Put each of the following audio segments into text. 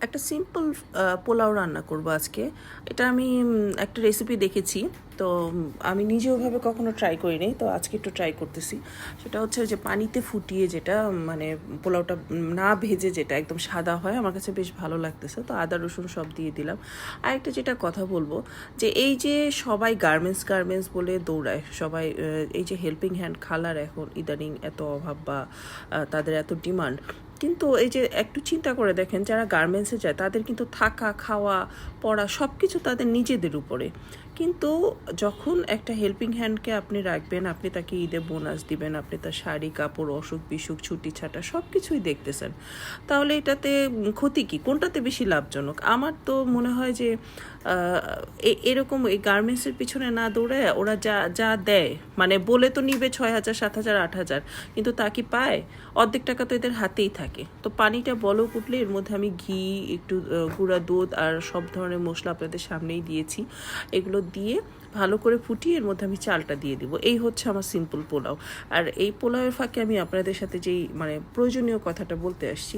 একটা সিম্পল পোলাও রান্না করব আজকে। এটা আমি একটা রেসিপি দেখেছি, তো আমি নিজে ওভাবে কখনো ট্রাই করিনি, তো আজকে একটু ট্রাই করতেছি। সেটা হচ্ছে যে পানিতে ফুটিয়ে যেটা মানে পোলাওটা না ভেজে যেটা একদম সাদা হয়, আমার কাছে বেশ ভালো লাগতেছে। তো আদা রসুন সব দিয়ে দিলাম। আর একটা যেটা কথা বলবো, যে এই যে সবাই গার্মেন্টস গার্মেন্টস বলে দৌড়ায় সবাই, এই যে হেল্পিং হ্যান্ড খালার এখন ইদানিং এত অভাব বা তাদের এত ডিমান্ড, কিন্তু এই যে একটু চিন্তা করে দেখেন, যারা গার্মেন্টসে যায় তাদের কিন্তু থাকা খাওয়া পড়া সব কিছু তাদের নিজেদের উপরে। কিন্তু যখন একটা হেল্পিং হ্যান্ডকে আপনি রাখবেন, আপনি তাকে ঈদে বোনাস দিবেন, আপনি তার শাড়ি কাপড় অসুখ বিসুখ ছুটি ছাটা সব কিছুই দেখতেছেন, তাহলে এটাতে ক্ষতি কি? কোনটাতে বেশি লাভজনক? আমার তো মনে হয় যে এরকম এই গার্মেন্টসের পিছনে না দৌড়ে ওরা যা যা দেয়, মানে বলে তো নিবে 6,000 7,000 8,000, কিন্তু তা কি পায়? অর্ধেক টাকা তো এদের হাতেই থাকে। তো পানিটা বলক উঠলে এর মধ্যে আমি ঘি, একটু গুঁড়া দুধ আর সব ধরনের মশলা আপনাদের সামনেই দিয়েছি, এগুলো দিয়ে ভালো করে ফুটিয়ে এর মধ্যে আমি চালটা দিয়ে দিব। এই হচ্ছে আমার সিম্পল পোলাও। আর এই পোলাওয়ের ফাঁকে আমি আপনাদের সাথে যেই মানে প্রয়োজনীয় কথাটা বলতে আসছি,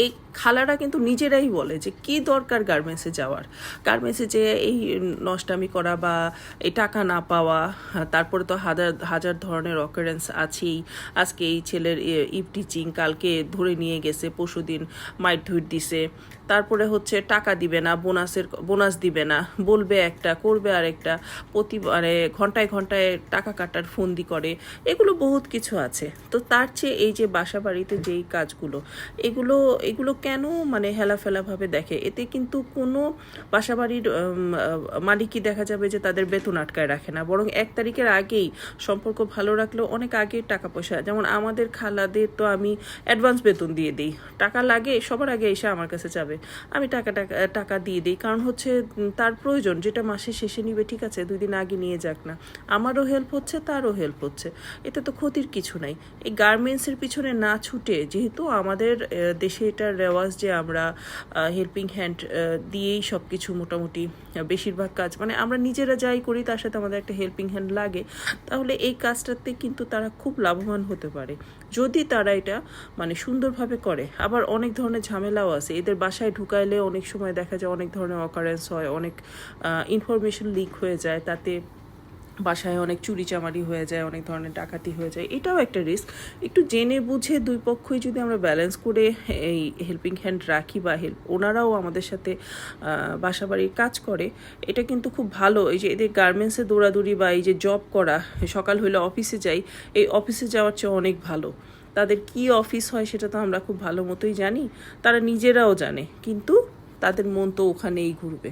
এই খালারা কিন্তু নিজেরাই বলে যে কি দরকার গার্মেন্টসে যাওয়ার, গার্মেন্টসে যে এই নষ্টামি করা বা এই টাকা না পাওয়া, তারপরে তো হাজার হাজার ধরনের অকারেন্স আছেই। আজকে এই ছেলের ইভ টিচিং, কালকে ধরে নিয়ে গেছে, পরশুদিন মাইট ধুইট দিছে, তারপরে হচ্ছে টাকা দিবে না, বোনাস দিবে না, বলবে একটা করবে আরেকটা, প্রতি মানে ঘন্টায় ঘন্টায় টাকা কাটার ফন্দি করে, এগুলো বহুত কিছু আছে। তো তার চেয়ে এই যে বাসা বাড়িতে যেই কাজগুলো, এগুলো এগুলো কেন মানে হেলাফেলাভাবে দেখে? এতে কিন্তু কোনো বাসাবাড়ির মালিকই দেখা যাবে যে তাদের বেতন আটকায় রাখে না, বরং 1 তারিখের আগেই সম্পর্ক ভালো রাখলেও অনেক আগে টাকা পয়সা, যেমন আমাদের খালাদের তো আমি অ্যাডভান্স বেতন দিয়ে দিই, টাকা লাগে সবার আগে এসে আমার কাছে যাবে, আমি টাকা টাকা টাকা দিয়ে দিই, কারণ হচ্ছে তার প্রয়োজন, যেটা মাসের শেষে নিবে ঠিক আছে 2 দিন আগে নিয়ে যাক না, আমারও হেল্প হচ্ছে তারও হেল্প হচ্ছে, এতে তো ক্ষতির কিছু নাই। এই গার্মেন্টসের পিছনে না ছুটে, যেহেতু আমাদের দেশে এটার রেওয়াজ যে আমরা হেল্পিং হ্যান্ড দিয়েই সব কিছু মোটামুটি বেশিরভাগ কাজ, মানে আমরা নিজেরা যাই করি তার সাথে আমাদের একটা হেল্পিং হ্যান্ড লাগে, তাহলে এই কাজটাতে কিন্তু তারা খুব লাভবান হতে পারে যদি তারা এটা মানে সুন্দরভাবে করে। আবার অনেক ধরনের ঝামেলাও আছে, এদের বাসায় ঢুকাইলে অনেক সময় দেখা যায় অনেক ধরনের অকারেন্স হয়, অনেক ইনফরমেশন লিক হয়ে যায়, তাতে বাসায় অনেক চুরিচামারি হয়ে যায়, অনেক ধরনের ডাকাতি হয়ে যায়, এটাও একটা রিস্ক। একটু জেনে বুঝে দুই পক্ষই যদি আমরা ব্যালেন্স করে এই হেল্পিং হ্যান্ড রাখি বা ওনারাও আমাদের সাথে বাসাবাড়ির কাজ করে, এটা কিন্তু খুব ভালো। এই যে এদের গার্মেন্টসে দৌড়াদৌড়ি বা এই যে জব করা, সকাল হলে অফিসে যাই, এই অফিসে যাওয়ার চেয়ে অনেক ভালো। তাদের কি অফিস হয় সেটা তো আমরা খুব ভালো মতোই জানি, তারা নিজেরাও জানে, কিন্তু তাদের মন তো ওখানেই ঘুরবে।